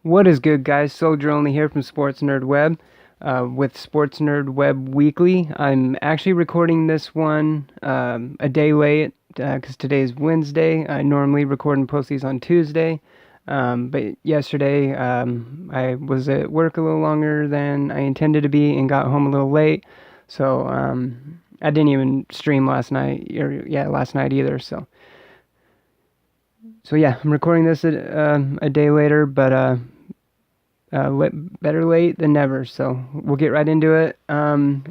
What is good, guys? Soldier Only here from Sports Nerd Web with Sports Nerd Web Weekly. I'm actually recording this one a day late because today is Wednesday. I normally record and post these on Tuesday, but yesterday I was at work a little longer than I intended to be and got home a little late, so I didn't even stream last night, last night either. So yeah, I'm recording this a day later, but better late than never, so we'll get right into it.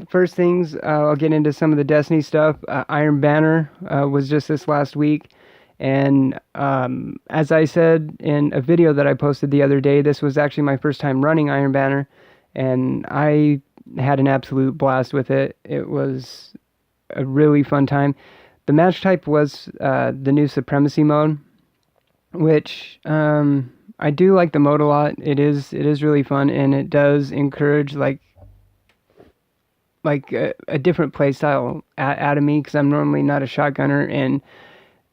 First things, I'll get into some of the Destiny stuff. Iron Banner was just this last week, and as I said in a video that I posted the other day, this was actually my first time running Iron Banner, and I had an absolute blast with it. It was a really fun time. The match type was the new Supremacy mode, which I do like the mode a lot. It is really fun, and it does encourage a different play style out of me, because I'm normally not a shotgunner, and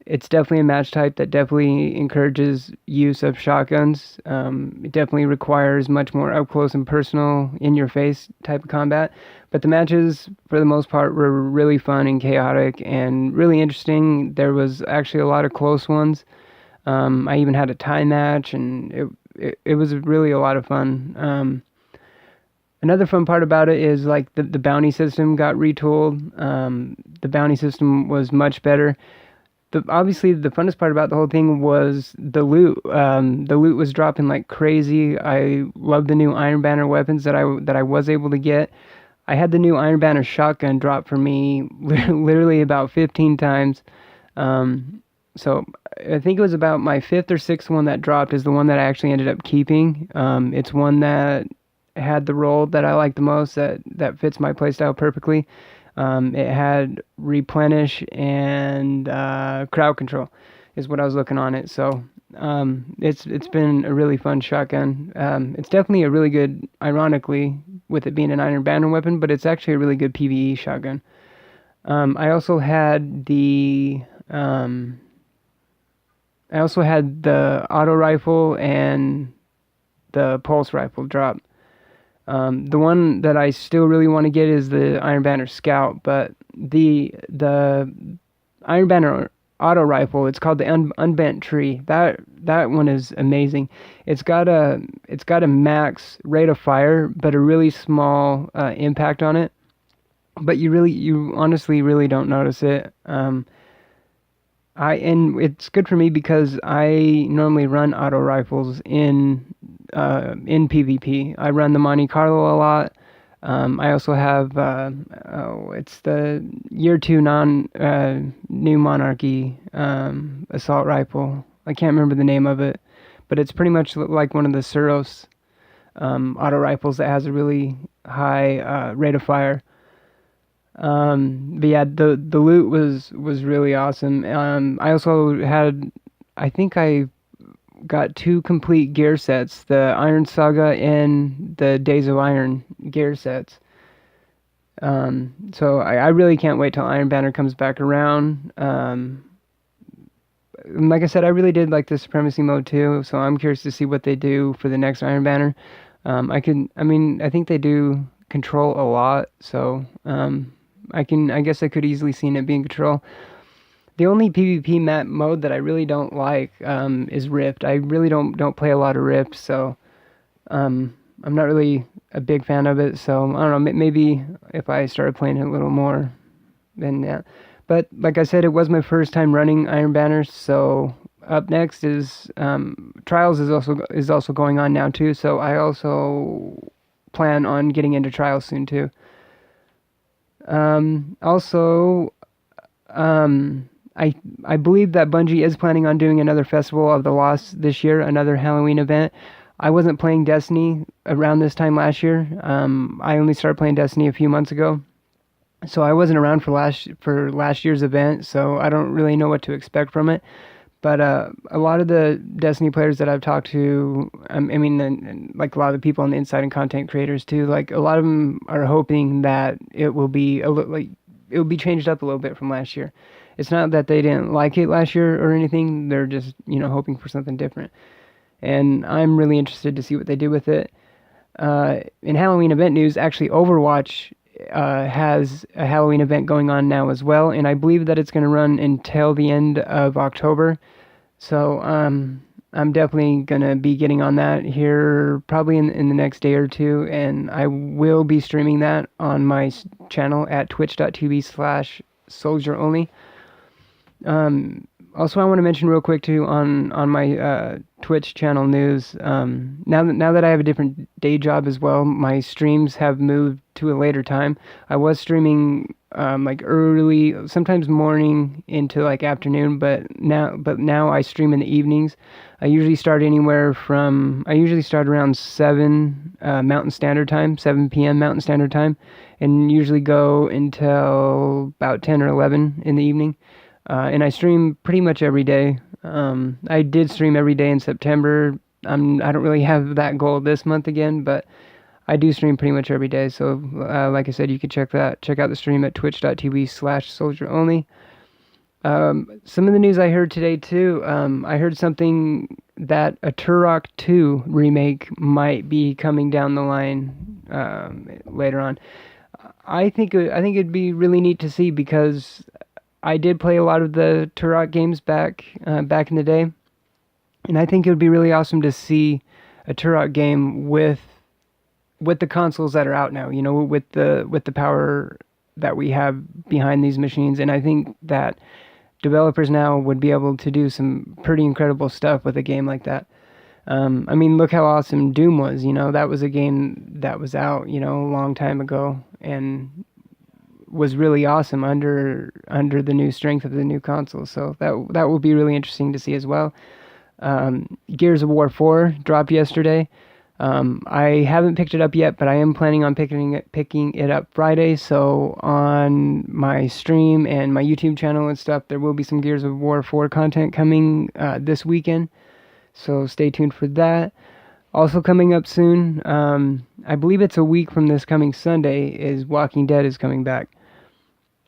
it's definitely a match type that definitely encourages use of shotguns. It definitely requires much more up close and personal, in your face type of combat. But the matches, for the most part, were really fun and chaotic and really interesting. There was actually a lot of close ones. I even had a tie match, and it was really a lot of fun. Another fun part about it is like the bounty system got retooled. The bounty system was much better. Obviously, the funnest part about the whole thing was the loot. The loot was dropping like crazy. I love the new Iron Banner weapons that I was able to get. I had the new Iron Banner shotgun drop for me literally about 15 times. So I think it was about my fifth or sixth one that dropped is the one that I actually ended up keeping. It's one that had the role that I like the most, that fits my playstyle perfectly. It had replenish and crowd control is what I was looking on it. So it's been a really fun shotgun. It's definitely a really good, ironically, with it being an Iron Banner weapon, but it's actually a really good PvE shotgun. I also had the auto rifle and the pulse rifle drop. The one that I still really want to get is the Iron Banner Scout, but the Iron Banner auto rifle, it's called the Unbent Tree. That one is amazing. It's got a max rate of fire, but a really small impact on it. But you honestly really don't notice it. And it's good for me because I normally run auto rifles in PvP. I run the Monte Carlo a lot. I also have it's the Year 2 New Monarchy assault rifle. I can't remember the name of it, but it's pretty much like one of the Suros auto rifles that has a really high rate of fire. But yeah, the loot was really awesome. I also had, I think I got 2 complete gear sets, the Iron Saga and the Days of Iron gear sets. So I really can't wait till Iron Banner comes back around. Like I said, I really did like the Supremacy mode too, so I'm curious to see what they do for the next Iron Banner. I think they do control a lot, so I guess I could easily see it being control. The only PvP map mode that I really don't like is Rift. I really don't play a lot of Rift, so I'm not really a big fan of it. So I don't know, maybe if I started playing it a little more, then yeah. But like I said, it was my first time running Iron Banner, so up next is Trials is also going on now too. So I also plan on getting into Trials soon too. Also, I believe that Bungie is planning on doing another Festival of the Lost this year, another Halloween event. I wasn't playing Destiny around this time last year. I only started playing Destiny a few months ago, so I wasn't around for last year's event. So I don't really know what to expect from it. But a lot of the Destiny players that I've talked to, and like a lot of the people on the inside and content creators too, like a lot of them are hoping that it will be it will be changed up a little bit from last year. It's not that they didn't like it last year or anything; they're just hoping for something different. and I'm really interested to see what they do with it. In Halloween event news, actually, Overwatch has a Halloween event going on now as well, and I believe that it's going to run until the end of October. So I'm definitely going to be getting on that here probably in the next day or two, and I will be streaming that on my channel at twitch.tv/soldieronly. Also, I want to mention real quick too on my Twitch channel news. Now that I have a different day job as well, my streams have moved to a later time. I was streaming like early, sometimes morning into like afternoon, but now I stream in the evenings. I usually start around 7 Mountain Standard Time, 7 p.m. Mountain Standard Time, and usually go until about 10 or 11 in the evening. And I stream pretty much every day. I did stream every day in September. I don't really have that goal this month again, but I do stream pretty much every day. So, like I said, you can check out the stream at twitch.tv/soldieronly. Some of the news I heard today too. I heard something that a Turok 2 remake might be coming down the line later on. I think it'd be really neat to see, because I did play a lot of the Turok games back in the day, and I think it would be really awesome to see a Turok game with the consoles that are out now. You know, with the power that we have behind these machines, and I think that developers now would be able to do some pretty incredible stuff with a game like that. I mean, look how awesome Doom was. You know, that was a game that was out, you know, a long time ago, and was really awesome under the new strength of the new console. So that will be really interesting to see as well. Gears of War 4 dropped yesterday. I haven't picked it up yet, but I am planning on picking it up Friday. So on my stream and my YouTube channel and stuff, there will be some Gears of War 4 content coming this weekend. So stay tuned for that. Also coming up soon, I believe it's a week from this coming Sunday, is Walking Dead is coming back.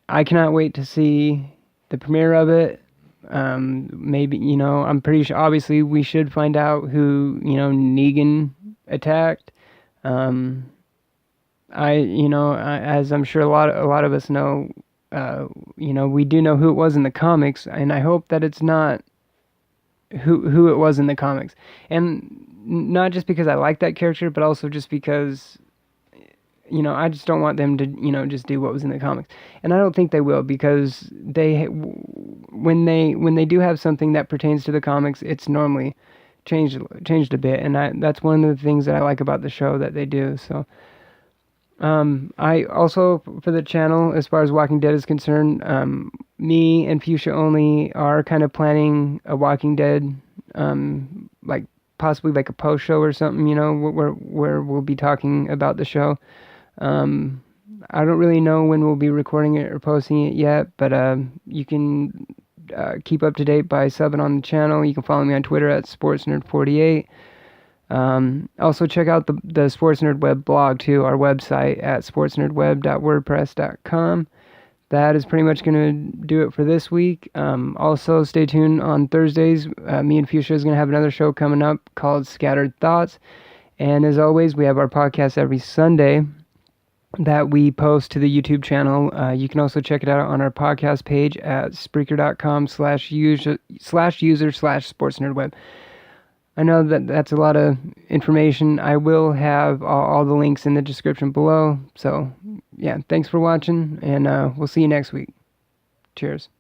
I cannot wait to see the premiere of it. Maybe, you know, I'm pretty sure, obviously, we should find out who, you know, Negan attacked. As I'm sure a lot of us know, you know, we do know who it was in the comics, and I hope that it's not who it was in the comics. And not just because I like that character, but also just because, you know, I just don't want them to, you know, just do what was in the comics. And I don't think they will, because when they do have something that pertains to the comics, it's normally changed a bit, and that's one of the things that I like about the show that they do. So I also, for the channel, as far as Walking Dead is concerned, me and Fuchsia Only are kind of planning a Walking Dead, like possibly like a post show or something, you know, where we'll be talking about the show. I don't really know when we'll be recording it or posting it yet, but you can keep up to date by subbing on the channel. You can follow me on Twitter at SportsNerd48. Also check out the Sports Nerd Web blog too, our website at sportsnerdweb.wordpress.com. That is pretty much going to do it for this week. Also stay tuned on Thursdays. Me and Fuchsia is going to have another show coming up called Scattered Thoughts. And as always, we have our podcast every Sunday that we post to the YouTube channel. You can also check it out on our podcast page at Spreaker.com/user/sportsnerdweb. I know that that's a lot of information. I will have all the links in the description below. So, yeah, thanks for watching, and we'll see you next week. Cheers.